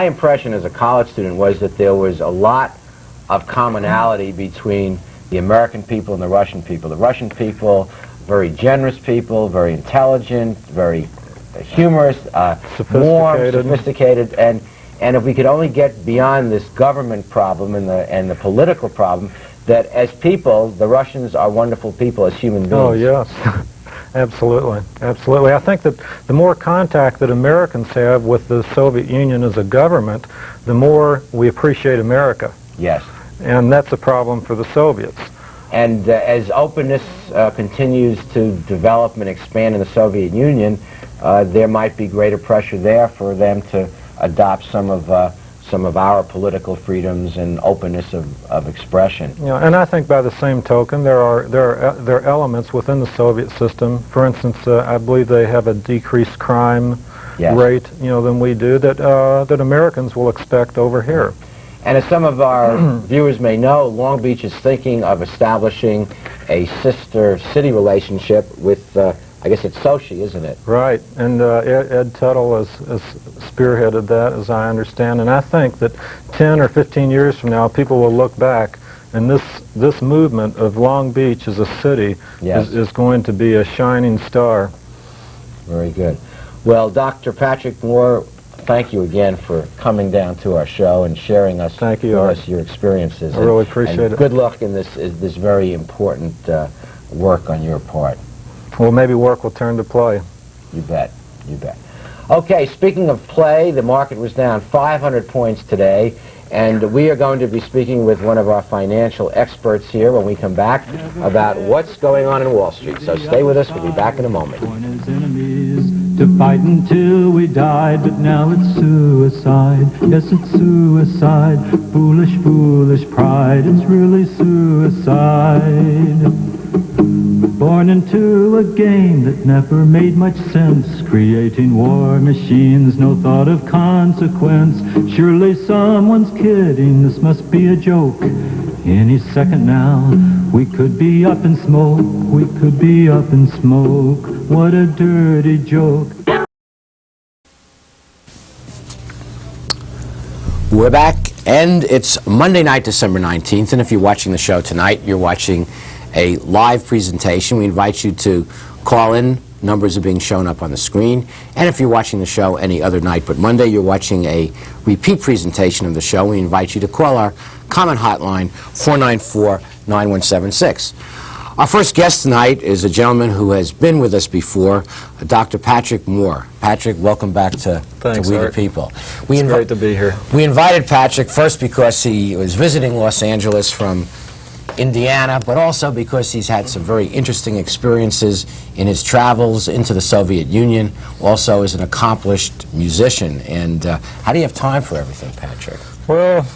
My impression as a college student was that there was a lot of commonality between the American people and the Russian people. The Russian people, very generous people, very intelligent, very humorous, warm, sophisticated, and if we could only get beyond this government problem and the political problem, that as people, the Russians are wonderful people as human beings. Oh, yes. Absolutely. Absolutely. I think that the more contact that Americans have with the Soviet Union as a government, the more we appreciate America. Yes. And that's a problem for the Soviets. And as openness continues to develop and expand in the Soviet Union, there might be greater pressure there for them to adopt some of our political freedoms and openness of expression. Yeah, and I think by the same token, there are elements within the Soviet system. For instance, I believe they have a decreased crime rate, than we do that Americans will expect over here. And as some of our viewers may know, Long Beach is thinking of establishing a sister city relationship with, I guess it's Sochi, isn't it? Right, and Ed Tuttle has spearheaded that, as I understand, and I think that 10 or 15 years from now, people will look back, and this movement of Long Beach as a city is going to be a shining star. Very good. Well, Dr. Patrick Moore, thank you again for coming down to our show and sharing with us your experiences. I really appreciate it. Good luck in this very important work on your part. Well, maybe work will turn to play. You bet. You bet. Okay, speaking of play, the market was down 500 points today, and we are going to be speaking with one of our financial experts here when we come back about what's going on in Wall Street. So stay with us. We'll be back in a moment. To fight until we died, but now it's suicide. Yes, it's suicide. Foolish, foolish pride. It's really suicide. Born into a game that never made much sense, creating war machines, no thought of consequence. Surely someone's kidding, this must be a joke. Any second now, we could be up in smoke, we could be up in smoke. What a dirty joke. We're back, and it's Monday night, December 19th, and if you're watching the show tonight, you're watching a live presentation. We invite you to call in. Numbers are being shown up on the screen. And if you're watching the show any other night but Monday, you're watching a repeat presentation of the show. We invite you to call our comment hotline, 494-9176. Our first guest tonight is a gentleman who has been with us before, Dr. Patrick Moore. Patrick, welcome back to We the People. It's great to be here. We invited Patrick first because he was visiting Los Angeles from Indiana, but also because he's had some very interesting experiences in his travels into the Soviet Union, also as an accomplished musician. And how do you have time for everything, Patrick? Well,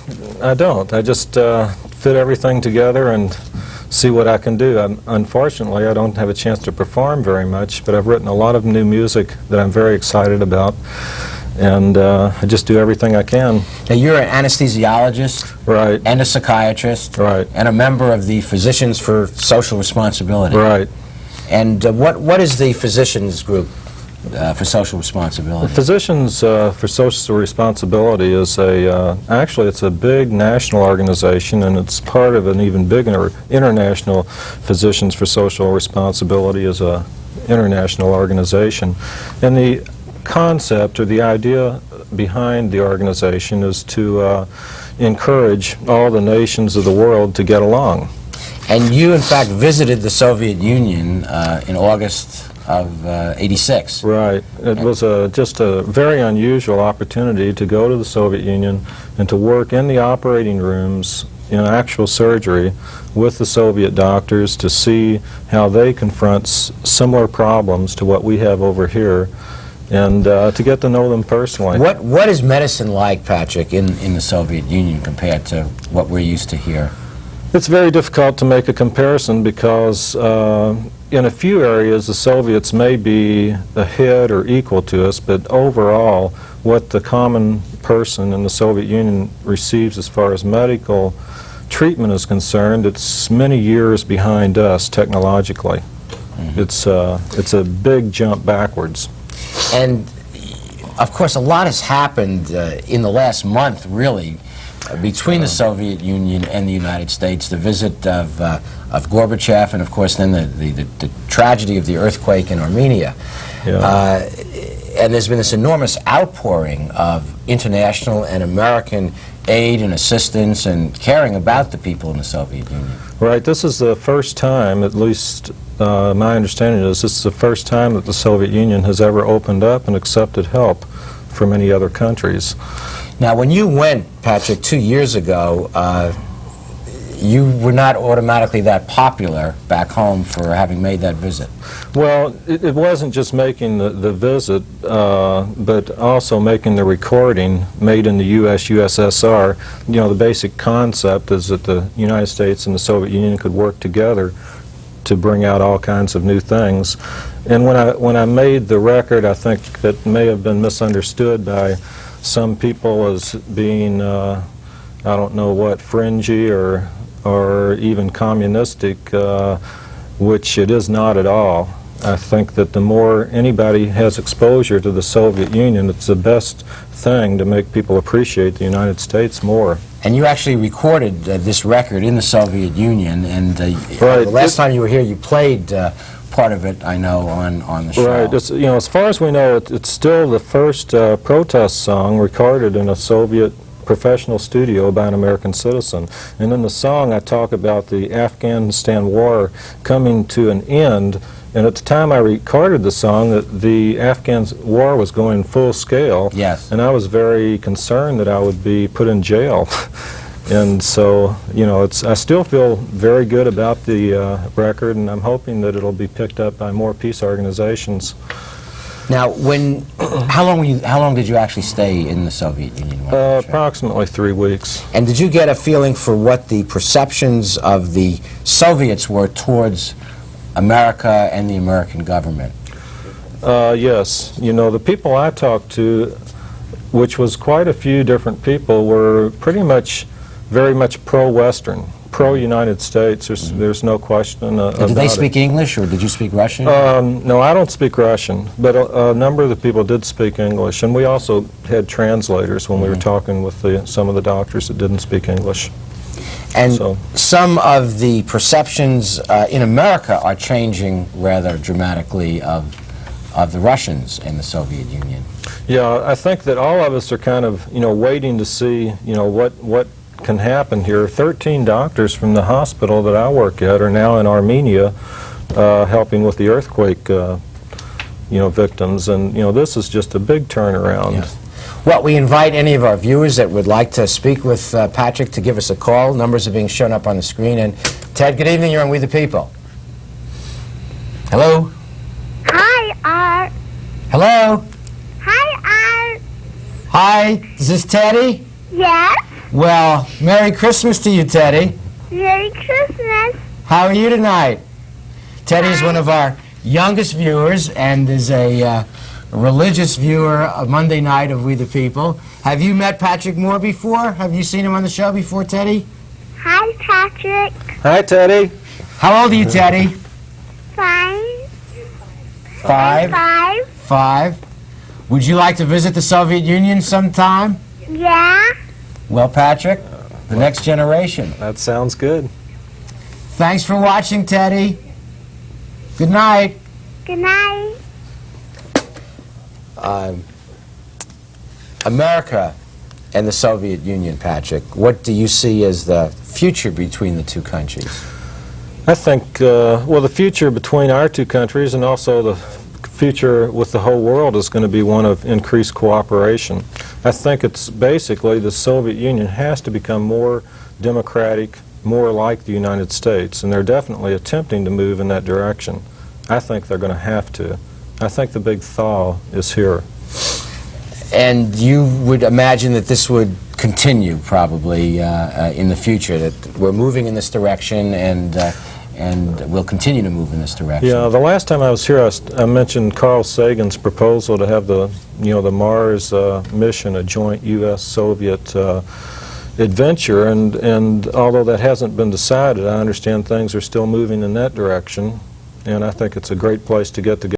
I don't. I just fit everything together and see what I can do. Unfortunately, I don't have a chance to perform very much, but I've written a lot of new music that I'm very excited about. And I just do everything I can. Now, you're an anesthesiologist, right, and a psychiatrist, right, and a member of the Physicians for Social Responsibility, right. And what is the Physicians Group for Social Responsibility? The Physicians for Social Responsibility is actually it's a big national organization, and it's part of an even bigger international. Physicians for Social Responsibility is a international organization, and the concept or the idea behind the organization is to encourage all the nations of the world to get along. And you, in fact, visited the Soviet Union in August of '86. Right. It was just a very unusual opportunity to go to the Soviet Union and to work in the operating rooms in actual surgery with the Soviet doctors to see how they confront similar problems to what we have over here, and to get to know them personally. What is medicine like, Patrick, in the Soviet Union compared to what we're used to here? It's very difficult to make a comparison because in a few areas the Soviets may be ahead or equal to us, but overall what the common person in the Soviet Union receives as far as medical treatment is concerned, it's many years behind us technologically. Mm-hmm. It's a big jump backwards. And of course, a lot has happened in the last month, really, between the Soviet Union and the United States. The visit of Gorbachev, and of course then the tragedy of the earthquake in Armenia. Yeah. And there's been this enormous outpouring of international and American aid and assistance and caring about the people in the Soviet Union. Right. This is the first time, at least my understanding is, this is the first time that the Soviet Union has ever opened up and accepted help from any other countries. Now, when you went, Patrick, 2 years ago, you were not automatically that popular back home for having made that visit. Well, it wasn't just making the visit, but also making the recording made in the USSR. You know, the basic concept is that the United States and the Soviet Union could work together to bring out all kinds of new things. And when I made the record, I think that may have been misunderstood by some people as being, I don't know what, fringy or even communistic, which it is not at all. I think that the more anybody has exposure to the Soviet Union, it's the best thing to make people appreciate the United States more. And you actually recorded this record in the Soviet Union, and right. The last time you were here, you played part of it, I know, on the show. Right. It's, you know, as far as we know, it's still the first protest song recorded in a Soviet professional studio by an American citizen. And in the song, I talk about the Afghanistan war coming to an end. And at the time I recorded the song, the Afghan war was going full scale. Yes. And I was very concerned that I would be put in jail. And so, you know, I still feel very good about the record, and I'm hoping that it'll be picked up by more peace organizations. Now, how long did you actually stay in the Soviet Union? Approximately 3 weeks. And did you get a feeling for what the perceptions of the Soviets were towards America and the American government? Yes. You know, the people I talked to, which was quite a few different people, were pretty much very much pro-Western, pro-United States. There's no question about it. Did they speak English, or did you speak Russian? No, I don't speak Russian, but a number of the people did speak English, and we also had translators when we were talking with some of the doctors that didn't speak English. And some of the perceptions in America are changing rather dramatically of the Russians in the Soviet Union. Yeah, I think that all of us are kind of, you know, waiting to see, you know, what can happen here. 13 doctors from the hospital that I work at are now in Armenia helping with the earthquake, you know, victims, and, you know, this is just a big turnaround. Yes. Well, we invite any of our viewers that would like to speak with Patrick to give us a call. Numbers are being shown up on the screen. And Ted, good evening. You're on We the People. Hello? Hi, Art. Hello? Hi, Art. Hi, is this Teddy? Yes? Well, Merry Christmas to you, Teddy. Merry Christmas. How are you tonight? Teddy is one of our youngest viewers and is a religious viewer of Monday night of We the People. Have you met Patrick Moore before? Have you seen him on the show before, Teddy? Hi, Patrick. Hi, Teddy. How old are you, Teddy? 5. 5? 5. 5. Would you like to visit the Soviet Union sometime? Yeah. Well, Patrick, the next generation. That sounds good. Thanks for watching, Teddy. Good night. Good night. America and the Soviet Union, Patrick, what do you see as the future between the two countries? I think, well, the future between our two countries and also the future with the whole world is going to be one of increased cooperation. I think it's basically the Soviet Union has to become more democratic, more like the United States, and they're definitely attempting to move in that direction. I think they're going to have to. I think the big thaw is here. And you would imagine that this would continue probably in the future, that we're moving in this direction and we'll continue to move in this direction. Yeah, the last time I was here, I mentioned Carl Sagan's proposal to have the Mars mission, a joint U.S.-Soviet adventure, and although that hasn't been decided, I understand things are still moving in that direction, and I think it's a great place to get together.